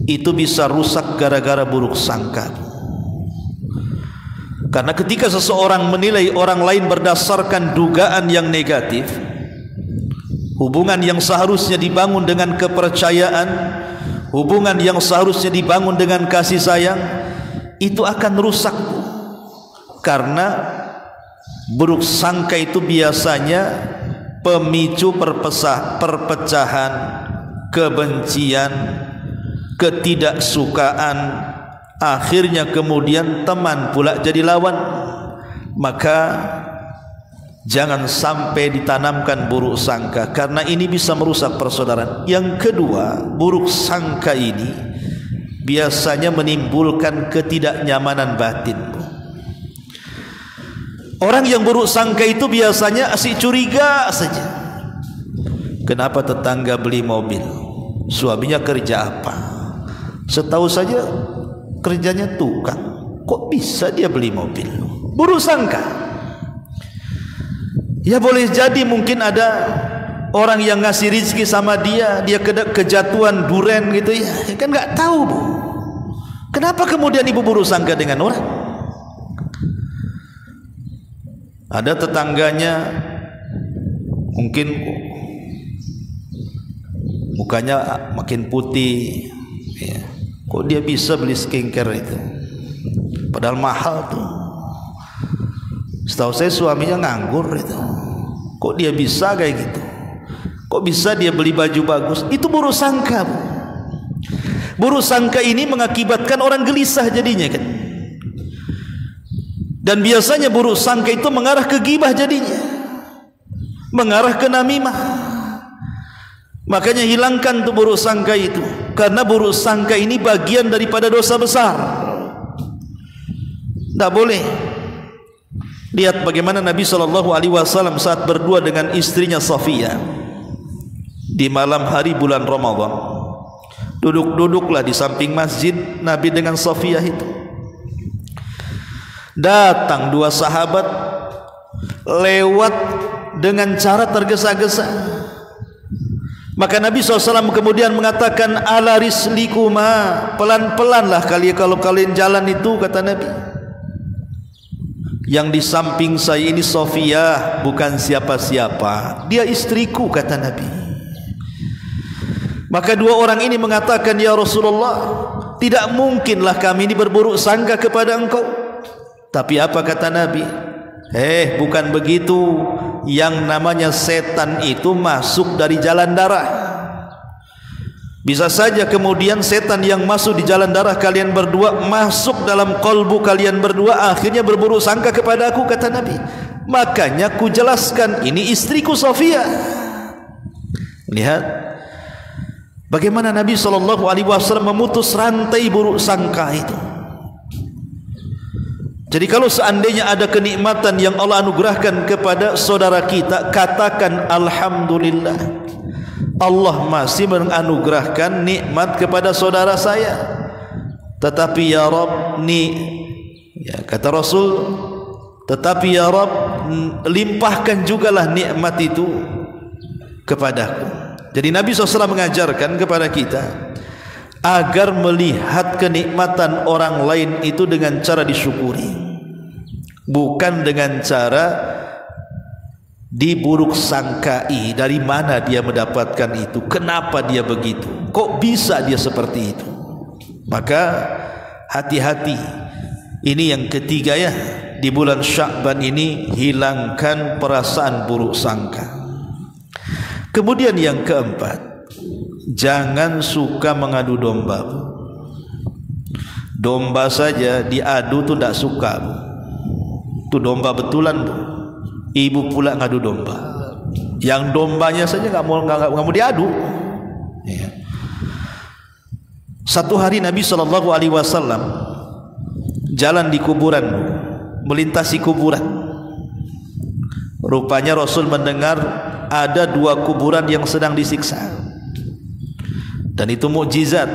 itu bisa rusak gara-gara buruk sangka. Karena ketika seseorang menilai orang lain berdasarkan dugaan yang negatif, hubungan yang seharusnya dibangun dengan kepercayaan, hubungan yang seharusnya dibangun dengan kasih sayang, itu akan rusak. Karena buruk sangka itu biasanya pemicu perpecahan, kebencian, ketidaksukaan, akhirnya kemudian teman pula jadi lawan. Maka jangan sampai ditanamkan buruk sangka, karena ini bisa merusak persaudaraan. Yang kedua, buruk sangka ini biasanya menimbulkan ketidaknyamanan batin. Orang yang buruk sangka itu biasanya asik curiga saja. Kenapa tetangga beli mobil? Suaminya kerja apa? Setahu saja kerjanya tukang. Kok bisa dia beli mobil? Buruk sangka. Ya boleh jadi mungkin ada orang yang ngasih rezeki sama dia, dia kejatuhan duren gitu ya. Kan nggak tahu, Bu. Kenapa kemudian ibu buruk sangka dengan orang? Ada tetangganya mungkin mukanya makin putih ya. Kok dia bisa beli skincare itu? Padahal mahal tuh. Setahu saya suaminya nganggur itu. Kok dia bisa kayak gitu? Kok bisa dia beli baju bagus? Itu buruk sangka, Bu. Buruk sangka ini mengakibatkan orang gelisah jadinya kan. Dan biasanya buruk sangka itu mengarah ke ghibah jadinya, mengarah ke namimah. Makanya hilangkan tuh buruk sangka itu, karena buruk sangka ini bagian daripada dosa besar. Tidak boleh. Lihat bagaimana Nabi SAW saat berdua dengan istrinya Safiyah di malam hari bulan Ramadan. Duduk-duduklah di samping masjid Nabi dengan Safiyah itu. Datang dua sahabat lewat dengan cara tergesa-gesa. Maka Nabi SAW kemudian mengatakan, ala rislikuma, pelan-pelanlah kalian kalau kalian jalan itu, kata Nabi. Yang di samping saya ini Safiyah, bukan siapa-siapa, dia istriku, kata Nabi. Maka dua orang ini mengatakan, ya Rasulullah, tidak mungkinlah kami ini berburuk sangka kepada engkau. Tapi apa kata Nabi? Bukan begitu. Yang namanya setan itu masuk dari jalan darah. Bisa saja kemudian setan yang masuk di jalan darah kalian berdua masuk dalam kolbu kalian berdua, akhirnya berburuk sangka kepada aku, kata Nabi. Makanya ku jelaskan, ini istriku Safiyah. Lihat bagaimana Nabi SAW memutus rantai buruk sangka itu. Jadi kalau seandainya ada kenikmatan yang Allah anugerahkan kepada saudara kita, katakan alhamdulillah. Allah masih menganugerahkan nikmat kepada saudara saya. Tetapi ya Rabb, ya kata Rasul, tetapi ya Rabb, limpahkan jugalah nikmat itu kepadaku. Jadi Nabi SAW mengajarkan kepada kita agar melihat kenikmatan orang lain itu dengan cara disyukuri, bukan dengan cara diburuk sangkai. Dari mana dia mendapatkan itu? Kenapa dia begitu? Kok bisa dia seperti itu? Maka hati-hati. Ini yang ketiga ya, di bulan Sya'ban ini hilangkan perasaan buruk sangka. Kemudian yang keempat, jangan suka mengadu domba. Domba saja diadu tuh tidak suka, Bu. Itu domba betulan, Bu. Ibu pula ngadu domba. Yang dombanya saja nggak mau diadu. Ya. Satu hari Nabi SAW jalan di kuburan, melintasi kuburan. Rupanya Rasul mendengar ada dua kuburan yang sedang disiksa. Dan itu mukjizat.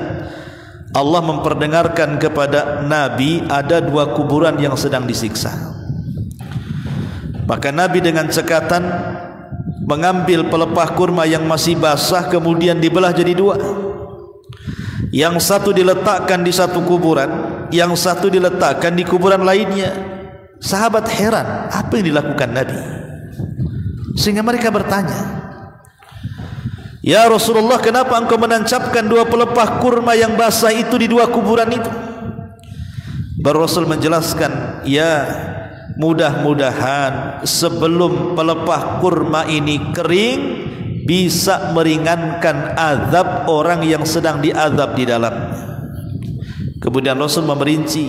Allah memperdengarkan kepada Nabi ada dua kuburan yang sedang disiksa. Maka Nabi dengan cekatan mengambil pelepah kurma yang masih basah, kemudian dibelah jadi dua. Yang satu diletakkan di satu kuburan, yang satu diletakkan di kuburan lainnya. Sahabat heran apa yang dilakukan Nabi, sehingga mereka bertanya, "Ya Rasulullah, kenapa engkau menancapkan 2 pelepah kurma yang basah itu di 2 kuburan itu?" Baru Rasul menjelaskan, "Ya, mudah-mudahan sebelum pelepah kurma ini kering bisa meringankan azab orang yang sedang diazab di dalamnya." Kemudian Rasul memerinci,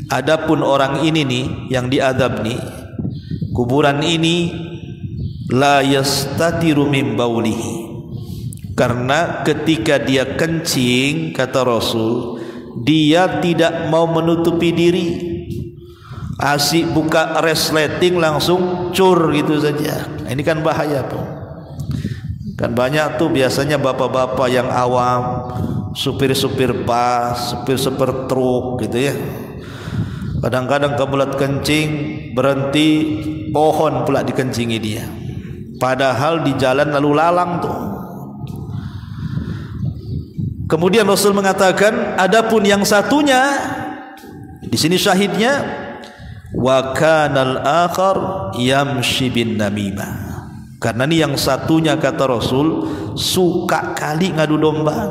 adapun orang ini nih yang diazab nih, kuburan ini la yastatiru min baulihi, karena ketika dia kencing, kata Rasul, dia tidak mau menutupi diri, asik buka resleting langsung cur gitu saja. Ini kan bahaya tuh. Kan banyak tuh biasanya bapak-bapak yang awam, supir-supir bus, supir-supir truk gitu ya. Kadang-kadang kebelet kencing berhenti, pohon pula dikencingi dia, padahal di jalan lalu lalang tuh. Kemudian Rasul mengatakan, adapun yang satunya, di sini syahidnya, wa kanal akhar yamshi bin namimah. Karena ini yang satunya, kata Rasul, suka kali ngadu domba,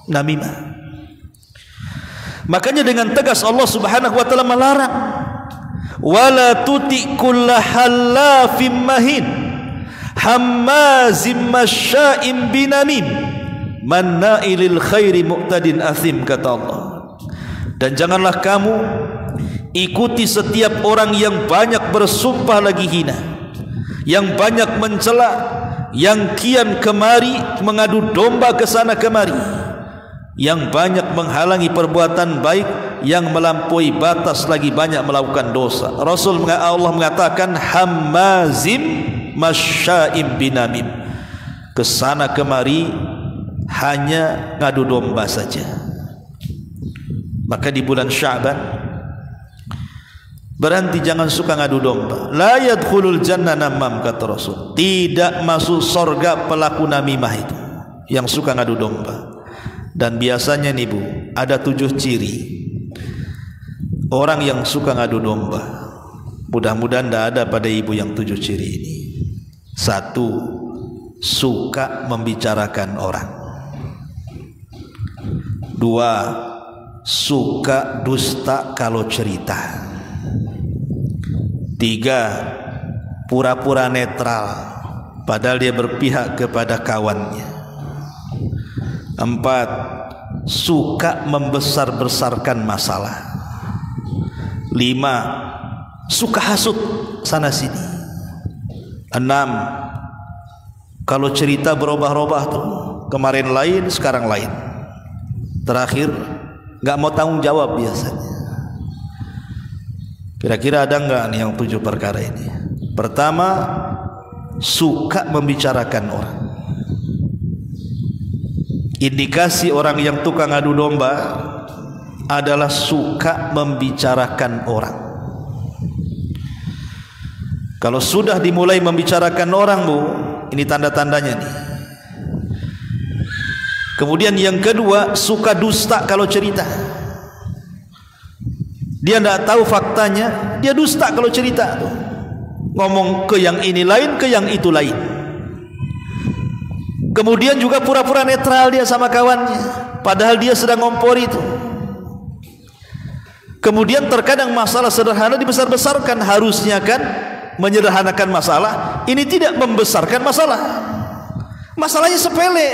namimah. Makanya dengan tegas Allah Subhanahu wa taala melarang, wala tuti kulla hallafim mahin hammazim masya'im binamim manna'ilil khairi mu'tadin athim, kata Allah. Dan janganlah kamu ikuti setiap orang yang banyak bersumpah lagi hina, yang banyak mencela, yang kian kemari mengadu domba ke sana kemari, yang banyak menghalangi perbuatan baik, yang melampaui batas lagi banyak melakukan dosa. Allah mengatakan hammazim masya'im binamim, ke sana kemari hanya ngadu domba saja. Maka di bulan Sya'ban berhenti, jangan suka ngadu domba. La yadkhulul jannah namam, kata Rasul, tidak masuk surga pelaku namimah itu, yang suka ngadu domba. Dan biasanya nih Bu, ada 7 ciri orang yang suka ngadu domba. Mudah-mudahan tidak ada pada ibu yang 7 ciri ini. 1, suka membicarakan orang. 2, suka dusta kalau cerita. 3, pura-pura netral padahal dia berpihak kepada kawannya. 4, suka membesar-besarkan masalah. 5, suka hasut sana sini. 6, kalau cerita berubah-ubah tuh, kemarin lain sekarang lain. Terakhir nggak mau tanggung jawab biasanya. Kira-kira ada nggak nih yang 7 perkara ini? Pertama, suka membicarakan orang. Indikasi orang yang tukang adu domba adalah suka membicarakan orang. Kalau sudah dimulai membicarakan orang Bu, ini tanda-tandanya nih. Kemudian yang kedua, suka dusta kalau cerita. Dia tidak tahu faktanya, dia dusta kalau cerita tuh. Ngomong ke yang ini lain, ke yang itu lain. Kemudian juga pura-pura netral dia sama kawannya, padahal dia sedang ngompor itu. Kemudian terkadang masalah sederhana dibesar-besarkan, harusnya kan menyederhanakan masalah, ini tidak membesarkan masalah. Masalahnya sepele,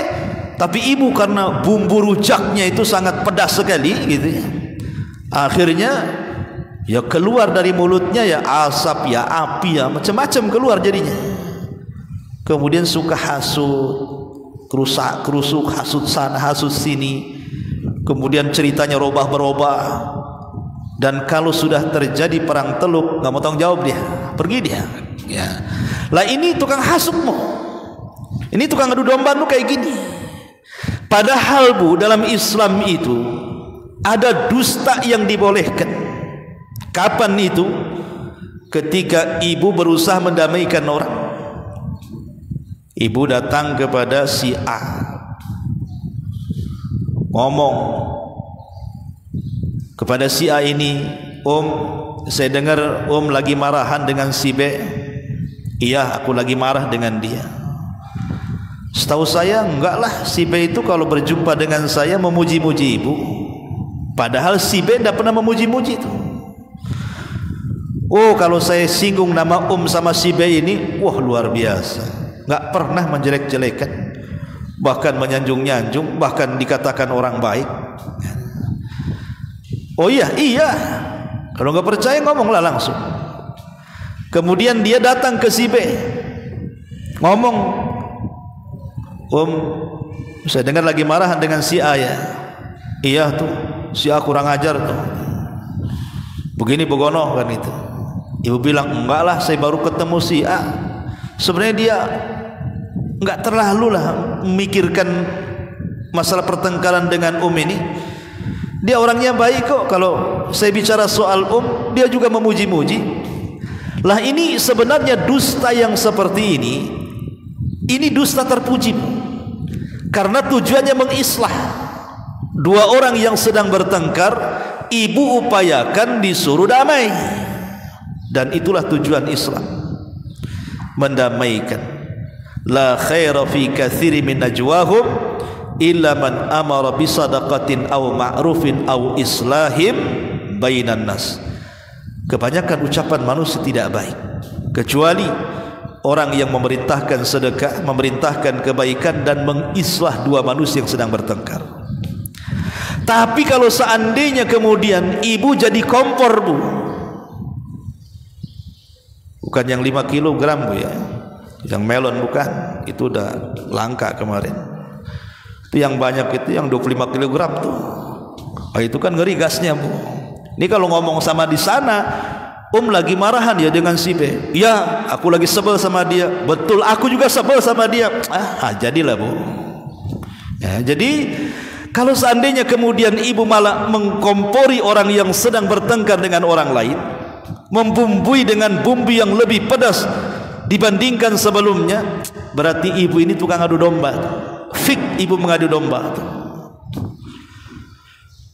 tapi ibu karena bumbu rujaknya itu sangat pedas sekali gitu ya. Akhirnya ya keluar dari mulutnya ya asap, ya api, ya macam-macam keluar jadinya. Kemudian suka hasut, kerusak-kerusuk, hasut sana, hasut sini. Kemudian ceritanya robah-berobah. Dan kalau sudah terjadi perang teluk, nggak mau tanggung jawab dia, pergi dia. Ya. Lah ini tukang hasutmu, ini tukang adu domba lu kayak gini. Padahal Bu, dalam Islam itu ada dusta yang dibolehkan. Kapan itu? Ketika ibu berusaha mendamaikan orang. Ibu datang kepada si A, ngomong kepada si A ini, saya dengar lagi marahan dengan si B. Iya, aku lagi marah dengan dia. Setahu saya enggak lah, si B itu kalau berjumpa dengan saya memuji-muji ibu. Padahal si B tidak pernah memuji-muji itu. Oh, kalau saya singgung nama sama si B ini, wah luar biasa. Enggak pernah menjelek-jelekan, bahkan menyanjung-nyanjung, bahkan dikatakan orang baik. Oh iya. Kalau enggak percaya ngomonglah langsung. Kemudian dia datang ke si B, ngomong, saya dengar lagi marahan dengan si A ya. Iya tuh, si A kurang ajar tuh, begini begono kan itu. Ibu bilang, enggak lah, saya baru ketemu si A. Sebenarnya dia enggak terlalu lah memikirkan masalah pertengkaran dengan ini. Dia orangnya baik kok. Kalau saya bicara soal dia juga memuji-muji. Lah ini sebenarnya dusta yang seperti ini dusta terpuji, karena tujuannya mengislah dua orang yang sedang bertengkar. Ibu upayakan disuruh damai, dan itulah tujuan Islam, mendamaikan. La khaira fi katsiri min najwahum illa man amara bi sadaqatin aw ma'rufin aw islahim bainan nas. Kebanyakan ucapan manusia tidak baik kecuali orang yang memerintahkan sedekah, memerintahkan kebaikan, dan mengislah dua manusia yang sedang bertengkar. Tapi kalau seandainya kemudian ibu jadi kompor, Bu, bukan yang 5 kilogram, Bu ya, yang melon bukan, itu udah langka kemarin. Itu yang banyak itu yang 25 kilogram tuh. Itu kan ngeri gasnya, Bu. Ini kalau ngomong sama di sana, lagi marahan ya dengan si B. Ya, aku lagi sebel sama dia. Betul, aku juga sebel sama dia. Jadilah, Bu. Ya, jadi kalau seandainya kemudian ibu malah mengkompori orang yang sedang bertengkar dengan orang lain, membumbui dengan bumbu yang lebih pedas dibandingkan sebelumnya, berarti ibu ini tukang adu domba. Fik ibu mengadu domba.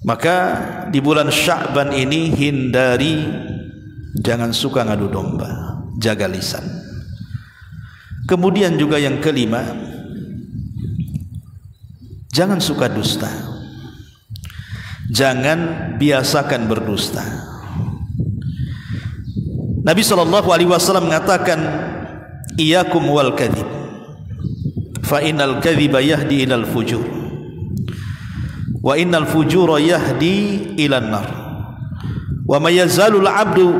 Maka di bulan Sya'ban ini hindari, jangan suka ngadu domba, jaga lisan. Kemudian juga yang kelima, jangan suka dusta. Jangan biasakan berdusta. Nabi SAW mengatakan, iyakum wal kadhib, fa innal kadhiba yahdi ilal fujur, wa innal fujura yahdi ilan nar, wa may yazalul abdu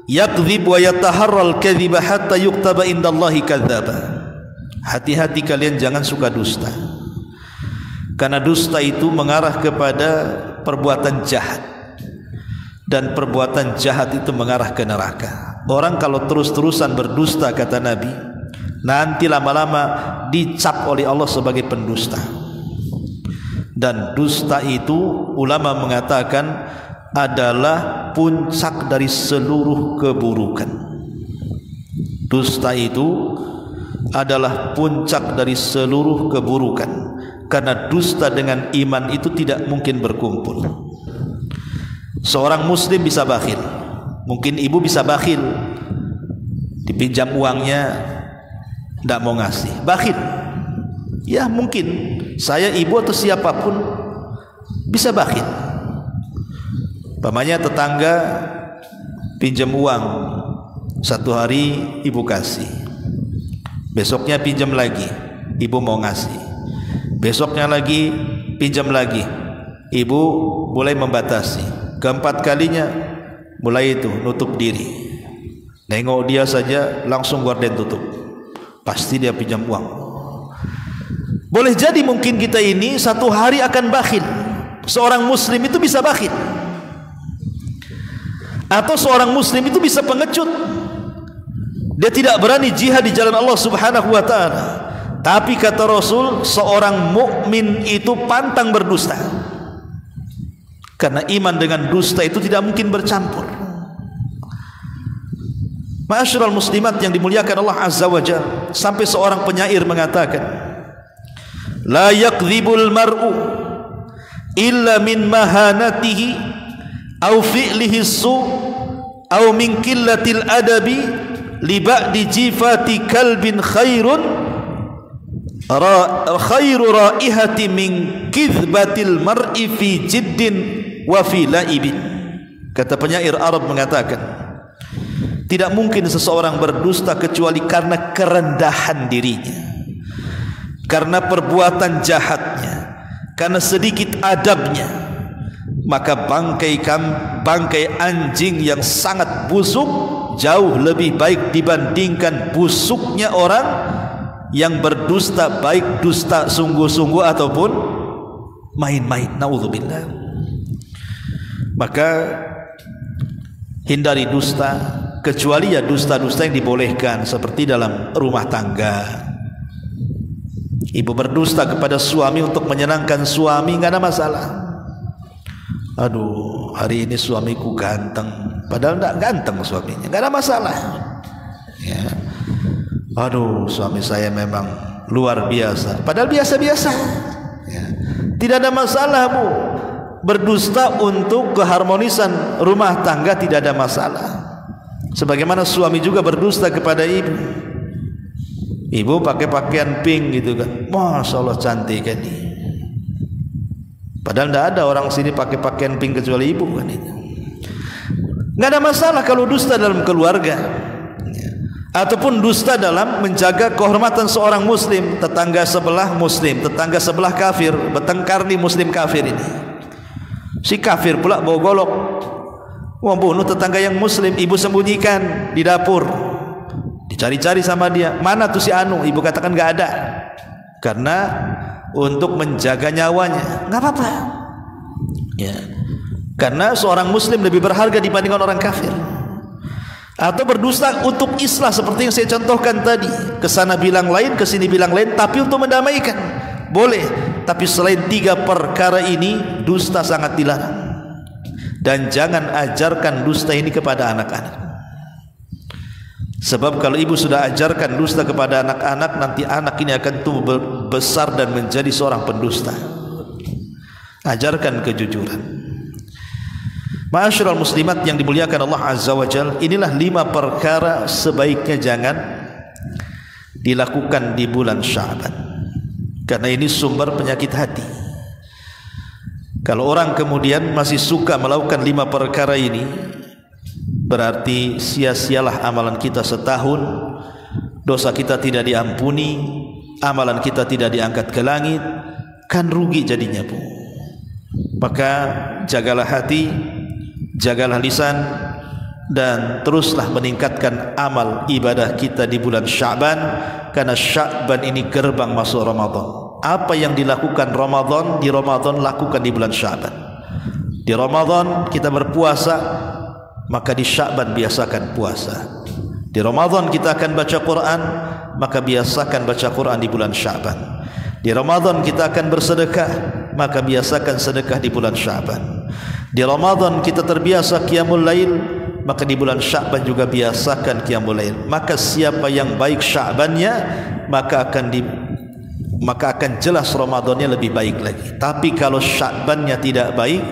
yakdzib wa yataharral kadhiba hatta yuktaba indallahi kadzdzaba. Hati-hati kalian jangan suka dusta, karena dusta itu mengarah kepada perbuatan jahat, dan perbuatan jahat itu mengarah ke neraka. Orang kalau terus-terusan berdusta, kata Nabi, nanti lama-lama dicap oleh Allah sebagai pendusta. Dan dusta itu ulama mengatakan adalah puncak dari seluruh keburukan. Dusta itu adalah puncak dari seluruh keburukan, karena dusta dengan iman itu tidak mungkin berkumpul. Seorang muslim bisa bakhil, mungkin ibu bisa bakhil, dipinjam uangnya tidak mau ngasih, bakhil. Ya mungkin saya, ibu atau siapapun bisa bakhil. Pamannya tetangga pinjam uang, satu hari ibu kasih, besoknya pinjam lagi, ibu mau ngasih, besoknya lagi pinjam lagi, ibu mulai membatasi, keempat kalinya mulai itu nutup diri, nengok dia saja langsung gorden tutup, pasti dia pinjam uang. Boleh jadi mungkin kita ini satu hari akan bakhil. Seorang muslim itu bisa bakhil, atau seorang muslim itu bisa pengecut. Dia tidak berani jihad di jalan Allah Subhanahu wa ta'ala. Tapi kata Rasul, seorang mukmin itu pantang berdusta, karena iman dengan dusta itu tidak mungkin bercampur. Ma'asyiral muslimat yang dimuliakan Allah Azza wa Jalla, sampai seorang penyair mengatakan, la yakdzibul mar'u illa min mahanatihi au fi'lihi su au min qillatil adabi li ba'di jifati kalbin khairu raihati min kizbatil mar'i fi jiddin wa fi laibin. Kata penyair Arab mengatakan, tidak mungkin seseorang berdusta kecuali karena kerendahan dirinya, karena perbuatan jahatnya, karena sedikit adabnya. Maka bangkai anjing yang sangat busuk jauh lebih baik dibandingkan busuknya orang yang berdusta, baik dusta sungguh-sungguh ataupun main-main. Naudzubillah. Maka hindari dusta, kecuali ya dusta-dusta yang dibolehkan, seperti dalam rumah tangga. Ibu berdusta kepada suami untuk menyenangkan suami, nggak ada masalah. Aduh, hari ini suamiku ganteng, padahal nggak ganteng suaminya, nggak ada masalah. Ya. Aduh, suami saya memang luar biasa, padahal biasa-biasa. Ya. Tidak ada masalah, Bu. Berdusta untuk keharmonisan rumah tangga tidak ada masalah. Sebagaimana suami juga berdusta kepada ibu. Ibu pakai pakaian pink gitu kan, Masya Allah cantik kan ini. Padahal tidak ada orang sini pakai pakaian pink kecuali ibu kan itu. Nggak ada masalah kalau dusta dalam keluarga, ataupun dusta dalam menjaga kehormatan seorang muslim. Tetangga sebelah muslim, tetangga sebelah kafir, bertengkar nih muslim kafir ini. Si kafir pula bawa golok, membunuh tetangga yang muslim. Ibu sembunyikan di dapur, dicari-cari sama dia, mana tuh si anu? Ibu katakan nggak ada, karena untuk menjaga nyawanya. Nggak apa-apa ya, karena seorang muslim lebih berharga dibandingkan orang kafir. Atau berdusta untuk islah, seperti yang saya contohkan tadi, kesana bilang lain, kesini bilang lain, tapi untuk mendamaikan boleh. Tapi selain 3 perkara ini, dusta sangat dilarang. Dan jangan ajarkan dusta ini kepada anak-anak. Sebab kalau ibu sudah ajarkan dusta kepada anak-anak, nanti anak ini akan tumbuh besar dan menjadi seorang pendusta. Ajarkan kejujuran. Ma'asyiral muslimat yang dimuliakan Allah Azza wa Jalla, inilah 5 perkara sebaiknya jangan dilakukan di bulan Sya'ban, karena ini sumber penyakit hati. Kalau orang kemudian masih suka melakukan 5 perkara ini, berarti sia-sialah amalan kita setahun, dosa kita tidak diampuni, amalan kita tidak diangkat ke langit, kan rugi jadinya, Bu. Maka jagalah hati, jagalah lisan, dan teruslah meningkatkan amal ibadah kita di bulan Sya'ban, karena Sya'ban ini gerbang masuk Ramadan. Apa yang dilakukan Ramadan, di Ramadan lakukan di bulan Sya'ban. Di Ramadan kita berpuasa, maka di Sya'ban biasakan puasa. Di Ramadan kita akan baca Quran, maka biasakan baca Quran di bulan Sya'ban. Di Ramadan kita akan bersedekah, maka biasakan sedekah di bulan Sya'ban. Di Ramadan kita terbiasa qiyamul lail, maka di bulan Sya'ban juga biasakan qiyamul lail. Maka siapa yang baik Sya'bannya, maka akan jelas Ramadannya lebih baik lagi. Tapi kalau Sya'bannya tidak baik,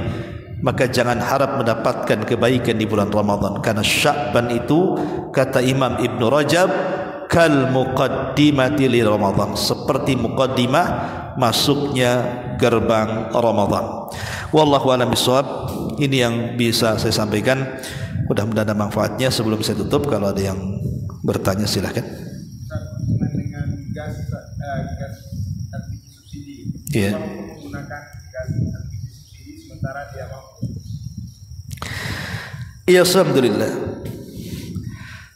maka jangan harap mendapatkan kebaikan di bulan Ramadan, karena Sya'ban itu kata Imam Ibn Rajab kal muqaddimati li Ramadan, seperti muqaddimah masuknya gerbang Ramadan. Wallahu a'lam bishawab. Ini yang bisa saya sampaikan, mudah-mudahan ada manfaatnya. Sebelum saya tutup, kalau ada yang bertanya silahkan. Dengan gas LPG subsidi, yeah. Menggunakan gas LPG subsidi sementara dia mampu. Iya, alhamdulillah.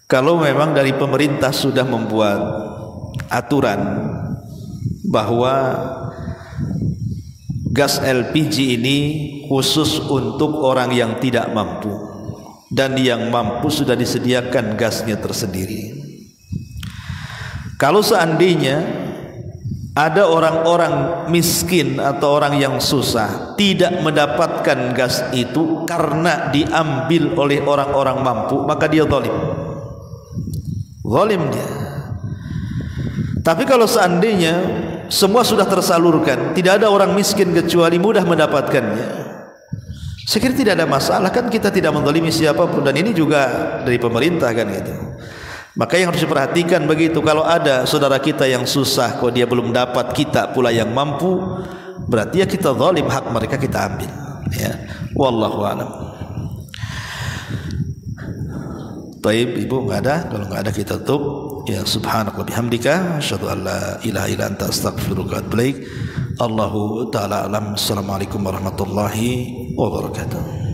Kalau memang dari pemerintah sudah membuat aturan bahwa gas LPG ini khusus untuk orang yang tidak mampu, dan yang mampu sudah disediakan gasnya tersendiri. Kalau seandainya ada orang-orang miskin atau orang yang susah tidak mendapatkan gas itu karena diambil oleh orang-orang mampu, maka dia zalim. Zalim dia. Tapi kalau seandainya semua sudah tersalurkan, tidak ada orang miskin kecuali mudah mendapatkannya, Saya kira tidak ada masalah, kan kita tidak menzalimi siapapun, dan ini juga dari pemerintah kan gitu. Maka yang harus diperhatikan begitu, kalau ada saudara kita yang susah kok dia belum dapat, kita pula yang mampu, berarti ya kita zalim, hak mereka kita ambil ya. Wallahu a'lam. Baik, Ibu enggak ada, kalau enggak ada kita tutup ya. Subhanallah bihamdika asyhadu an la ilaha illa anta astaghfiruka wa atubu ilaik. Allahu ta'ala alam. Assalamualaikum warahmatullahi wabarakatuh.